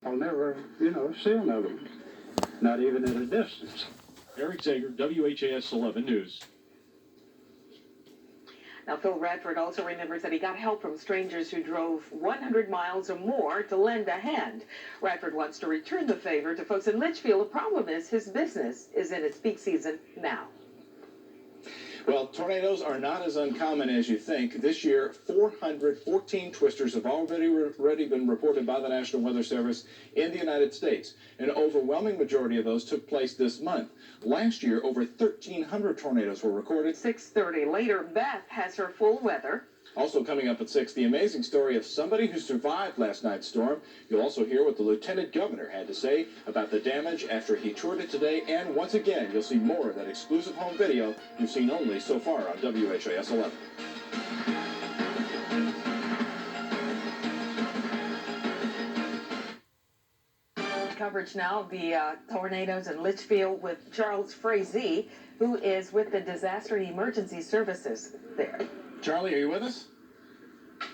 I'll never, see another one. Not even at a distance. Eric Zager, WHAS 11 News. Now, Phil Radford also remembers that he got help from strangers who drove 100 miles or more to lend a hand. Radford wants to return the favor to folks in Leitchfield. The problem is his business is in its peak season now. Well, tornadoes are not as uncommon as you think. This year, 414 twisters have already been reported by the National Weather Service in the United States. An overwhelming majority of those took place this month. Last year, over 1,300 tornadoes were recorded. 6:30 later, Beth has her full weather. Also coming up at 6, the amazing story of somebody who survived last night's storm. You'll also hear what the lieutenant governor had to say about the damage after he toured it today. And once again, you'll see more of that exclusive home video you've seen only so far on WHAS 11. Coverage now of the tornadoes in Leitchfield with Charles Frazee, who is with the Disaster and Emergency Services there. Charlie, are you with us?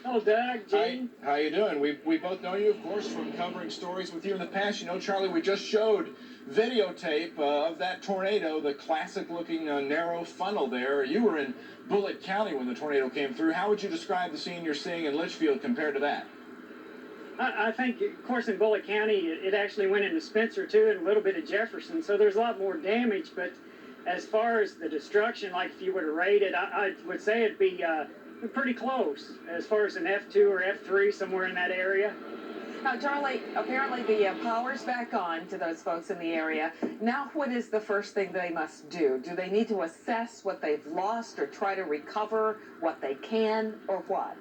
Hello, Doug, Gene. Hi, how you doing? We both know you, of course, from covering stories with you in the past. You know, Charlie, we just showed videotape of that tornado, the classic-looking narrow funnel there. You were in Bullitt County when the tornado came through. How would you describe the scene you're seeing in Leitchfield compared to that? I think, of course, in Bullitt County, it actually went into Spencer, too, and a little bit of Jefferson, so there's a lot more damage. But as far as the destruction, like if you were to rate it, I would say it'd be pretty close as far as an F2 or F3, somewhere in that area. Now, Charlie, apparently the power's back on to those folks in the area. Now, what is the first thing they must do? Do they need to assess what they've lost or try to recover what they can, or what?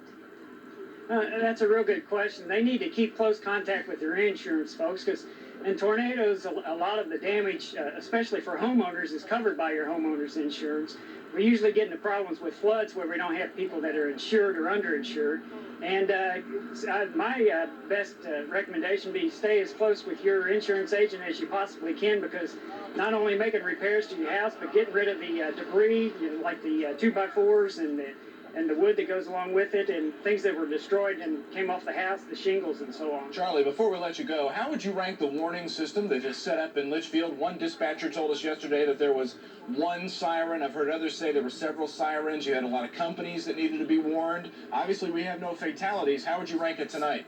That's a real good question. They need to keep close contact with their insurance folks, because in tornadoes, a lot of the damage, especially for homeowners, is covered by your homeowner's insurance. We usually get into problems with floods where we don't have people that are insured or underinsured. And my best recommendation would be stay as close with your insurance agent as you possibly can, because not only making repairs to your house, but getting rid of the debris, like the 2x4s and the wood that goes along with it, and things that were destroyed and came off the house, the shingles and so on. Charlie, before we let you go, how would you rank the warning system that is set up in Leitchfield? One dispatcher told us yesterday that there was one siren. I've heard others say there were several sirens. You had a lot of companies that needed to be warned. Obviously, we have no fatalities. How would you rank it tonight?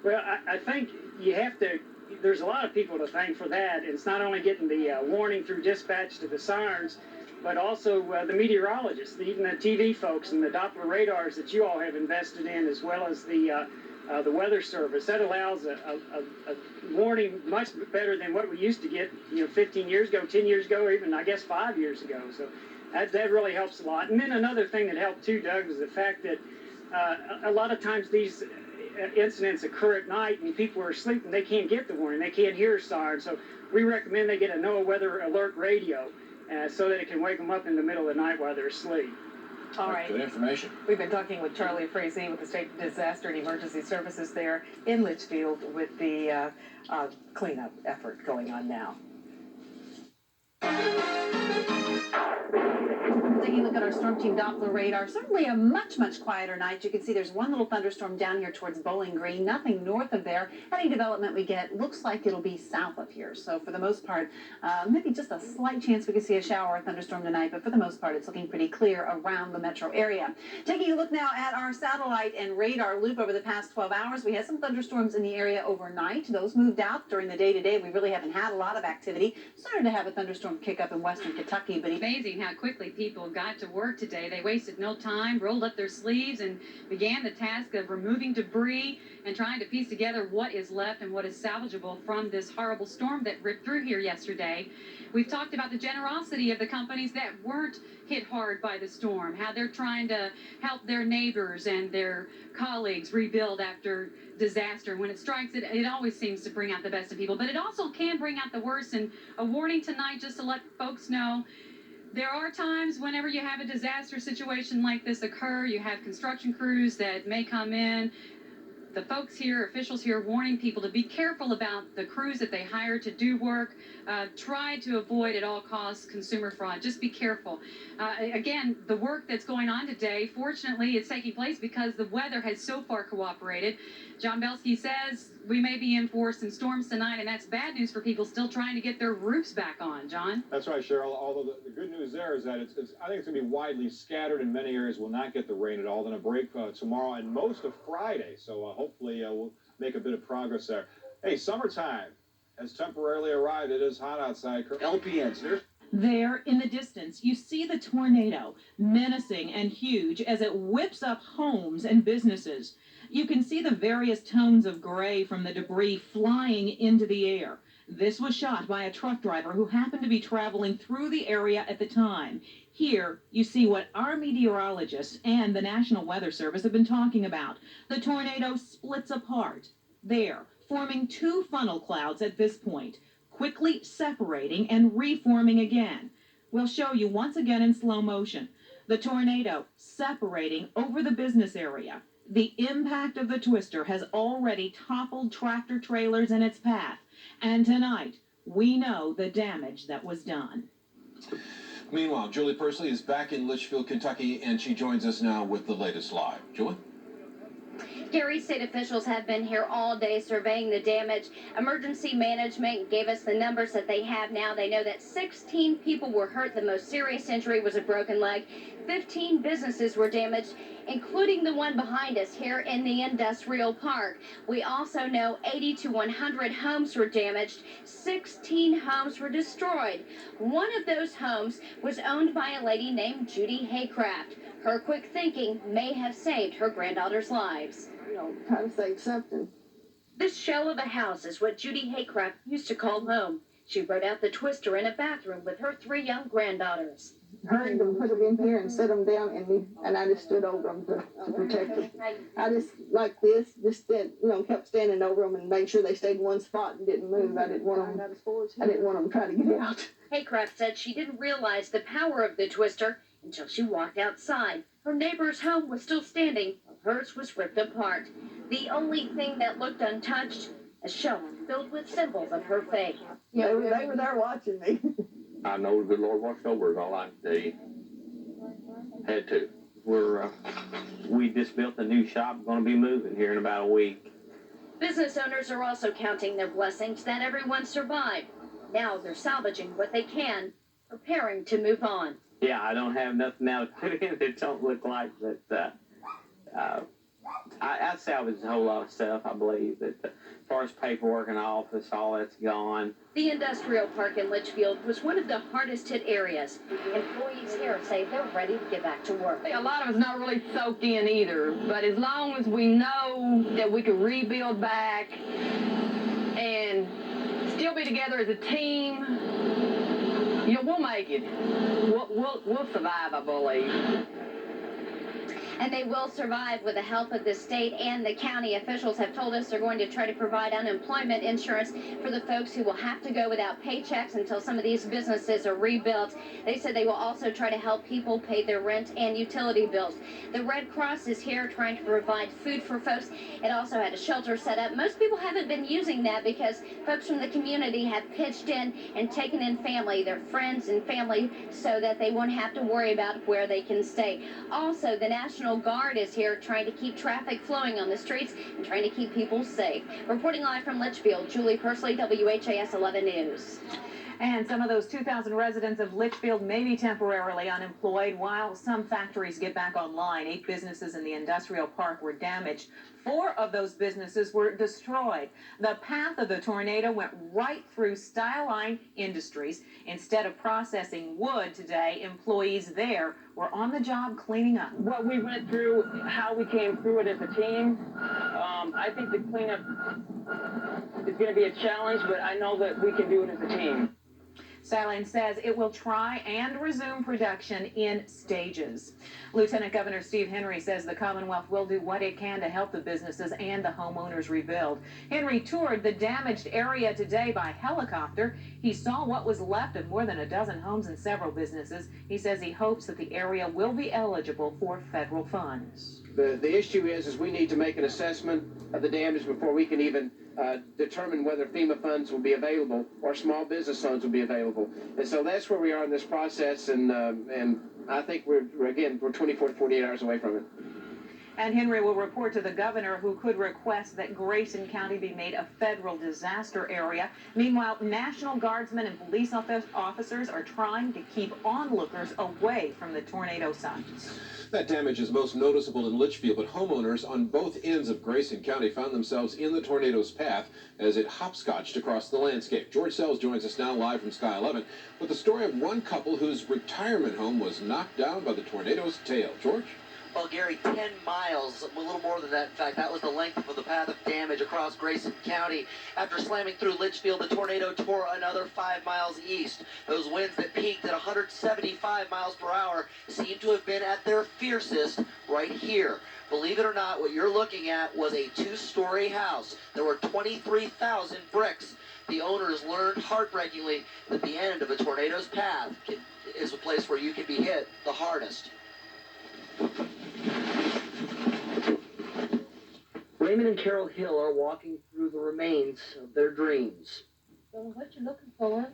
Well, I think you have to, there's a lot of people to thank for that. It's not only getting the warning through dispatch to the sirens, but also the meteorologists, even the TV folks and the Doppler radars that you all have invested in, as well as the Weather Service. That allows a warning much better than what we used to get, 15 years ago, 10 years ago, or even, I guess, 5 years ago. So that really helps a lot. And then another thing that helped too, Doug, was the fact that a lot of times these incidents occur at night and people are asleep and they can't get the warning. They can't hear sirens. So we recommend they get a NOAA Weather Alert radio, so that it can wake them up in the middle of the night while they're asleep. All right. Good information. We've been talking with Charlie Frazee with the State Disaster and Emergency Services there in Leitchfield with the cleanup effort going on now. Taking a look at our Storm Team Doppler radar, certainly a much quieter night. You can see there's one little thunderstorm down here towards Bowling Green, nothing north of there. Any development we get looks like it'll be south of here. So for the most part, maybe just a slight chance we could see a shower or thunderstorm tonight, but for the most part, it's looking pretty clear around the metro area. Taking a look now at our satellite and radar loop over the past 12 hours, we had some thunderstorms in the area overnight. Those moved out during the day today. We really haven't had a lot of activity. Started to have a thunderstorm kick up in western Kentucky, but amazing how quickly people got to work today. They wasted no time, rolled up their sleeves, and began the task of removing debris and trying to piece together what is left and what is salvageable from this horrible storm that ripped through here yesterday. We've talked about the generosity of the companies that weren't hit hard by the storm, how they're trying to help their neighbors and their colleagues rebuild after disaster. When it strikes, it always seems to bring out the best in people, but it also can bring out the worst. And a warning tonight just to let folks know, there are times whenever you have a disaster situation like this occur, you have construction crews that may come in. The folks here, officials here, warning people to be careful about the crews that they hire to do work. Try to avoid at all costs consumer fraud. Just be careful. Again, the work that's going on today, fortunately, it's taking place because the weather has so far cooperated. John Belsky says we may be in for some storms tonight, and that's bad news for people still trying to get their roofs back on. John? That's right, Cheryl. Although the good news there is that I think it's going to be widely scattered, and many areas will not get the rain at all. Then a break tomorrow and most of Friday. So hopefully we'll make a bit of progress there. Hey, summertime has temporarily arrived. It is hot outside. LPNs. There in the distance, you see the tornado, menacing and huge as it whips up homes and businesses. You can see the various tones of gray from the debris flying into the air. This was shot by a truck driver who happened to be traveling through the area at the time. Here, you see what our meteorologists and the National Weather Service have been talking about. The tornado splits apart. There, forming two funnel clouds at this point, quickly separating and reforming again. We'll show you once again in slow motion. The tornado separating over the business area. The impact of the twister has already toppled tractor trailers in its path. And tonight, we know the damage that was done. Meanwhile, Julie Persley is back in Leitchfield, Kentucky, and she joins us now with the latest live. Julie? Gary, state officials have been here all day surveying the damage. Emergency management gave us the numbers that they have now. They know that 16 people were hurt. The most serious injury was a broken leg. 15 businesses were damaged, including the one behind us here in the industrial park. We also know 80 to 100 homes were damaged. 16 homes were destroyed. One of those homes was owned by a lady named Judy Haycraft. Her quick thinking may have saved her granddaughters' lives. Try to save something. This shell of a house is what Judy Haycraft used to call home. She wrote out the twister in a bathroom with her 3 young granddaughters. Hurried them, put them in here, and set them down, and I just stood over them to protect them. I just, like this, kept standing over them and made sure they stayed in one spot and didn't move. I didn't want them trying to get out. Haycraft said she didn't realize the power of the twister until she walked outside. Her neighbor's home was still standing, while hers was ripped apart. The only thing that looked untouched, a shelf filled with symbols of her faith. They were there watching me. I know the good Lord watched over us, all I can tell you. Had to. We just built a new shop, going to be moving here in about a week. Business owners are also counting their blessings that everyone survived. Now they're salvaging what they can, preparing to move on. Yeah, I don't have nothing now to put in that don't look like that. I salvaged a whole lot of stuff, I believe, that as far as paperwork in the office, all that's gone. The industrial park in Leitchfield was one of the hardest hit areas. Employees here say they're ready to get back to work. A lot of us not really soaked in either, but as long as we know that we can rebuild back and still be together as a team, we'll make it. We'll survive, I believe. And they will survive with the help of the state and the county. Officials have told us they're going to try to provide unemployment insurance for the folks who will have to go without paychecks until some of these businesses are rebuilt. They said they will also try to help people pay their rent and utility bills. The Red Cross is here trying to provide food for folks. It also had a shelter set up. Most people haven't been using that because folks from the community have pitched in and taken in family, their friends and family, so that they won't have to worry about where they can stay. Also, the National Guard is here trying to keep traffic flowing on the streets and trying to keep people safe. Reporting live from Litchfield, Julie Persley, WHAS 11 News. And some of those 2,000 residents of Leitchfield may be temporarily unemployed while some factories get back online. 8 businesses in the industrial park were damaged. 4 of those businesses were destroyed. The path of the tornado went right through Styline Industries. Instead of processing wood today, employees there were on the job cleaning up. What we went through, how we came through it as a team, I think the cleanup is going to be a challenge, but I know that we can do it as a team. Styline says it will try and resume production in stages. Lieutenant Governor Steve Henry says the Commonwealth will do what it can to help the businesses and the homeowners rebuild. Henry toured the damaged area today by helicopter. He saw what was left of more than a dozen homes and several businesses. He says he hopes that the area will be eligible for federal funds. The issue is we need to make an assessment of the damage before we can even determine whether FEMA funds will be available or small business funds will be available. And so that's where we are in this process, and I think we're 24 to 48 hours away from it. And Henry will report to the governor, who could request that Grayson County be made a federal disaster area. Meanwhile, National Guardsmen and police officers are trying to keep onlookers away from the tornado signs. That damage is most noticeable in Leitchfield, but homeowners on both ends of Grayson County found themselves in the tornado's path as it hopscotched across the landscape. George Sells joins us now live from Sky 11 with the story of one couple whose retirement home was knocked down by the tornado's tail. George? Well, Gary, 10 miles, a little more than that. In fact, that was the length of the path of damage across Grayson County. After slamming through Leitchfield, the tornado tore another 5 miles east. Those winds that peaked at 175 miles per hour seem to have been at their fiercest right here. Believe it or not, what you're looking at was a 2-story house. There were 23,000 bricks. The owners learned heartbreakingly that the end of a tornado's path is a place where you can be hit the hardest. Raymond and Carol Hill are walking through the remains of their dreams. So what you're looking for,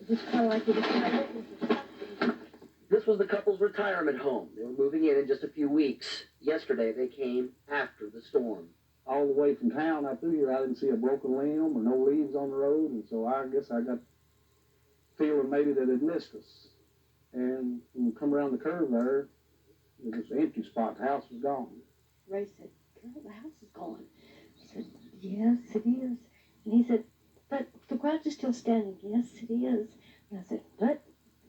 just kind of like you described it. This was the couple's retirement home. They were moving in just a few weeks. Yesterday, they came after the storm. All the way from town up through here, I didn't see a broken limb or no leaves on the road, and so I guess I got feeling maybe that it missed us. And when we come around the curve there, it was an empty spot. The house was gone. Ray said, "Girl, the house is gone." She said, "Yes, it is." And he said, "But the garage is still standing." "Yes, it is." And I said, "But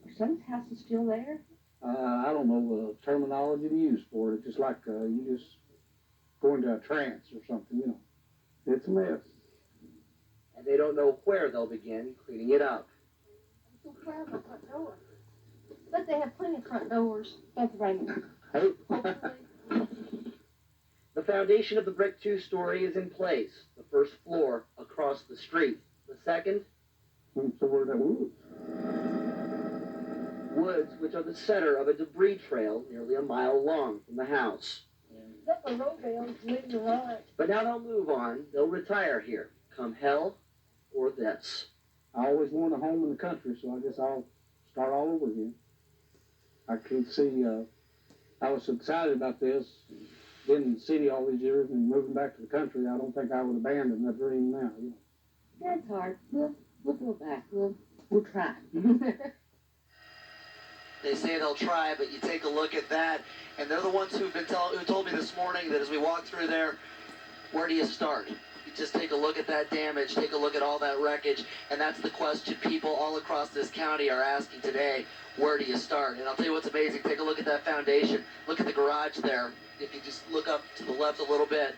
your son's house is still there?" I don't know the terminology to use for it. It's just like you just go into a trance or something, you know. It's a mess. And they don't know where they'll begin cleaning it up. I'm so proud of my front door. But they have plenty of front doors. That's Raymond. Hey. The foundation of the brick 2-story is in place. The first floor across the street. The second? So where that woods? Woods, which are the center of a debris trail nearly a mile long from the house. That's a road bales, leave your right. But now they'll move on. They'll retire here, come hell or this. I always wanted a home in the country, so I guess I'll start all over again. I can see, I was excited about this, been in the city all these years and moving back to the country. I don't think I would abandon that dream now. You know. That's hard. We'll go back. We'll try. They say they'll try, but you take a look at that, and they're the ones who told me this morning that as we walk through there, where do you start? You just take a look at that damage, take a look at all that wreckage, and that's the question people all across this county are asking today. Where do you start? And I'll tell you what's amazing. Take a look at that foundation. Look at the garage there. If you just look up to the left a little bit,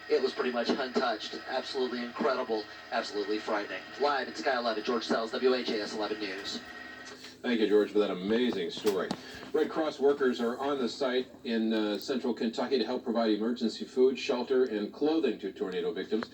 it was pretty much untouched. Absolutely incredible. Absolutely frightening. Live at Sky 11, George Sells, WHAS 11 News. Thank you, George, for that amazing story. Red Cross workers are on the site in central Kentucky to help provide emergency food, shelter, and clothing to tornado victims.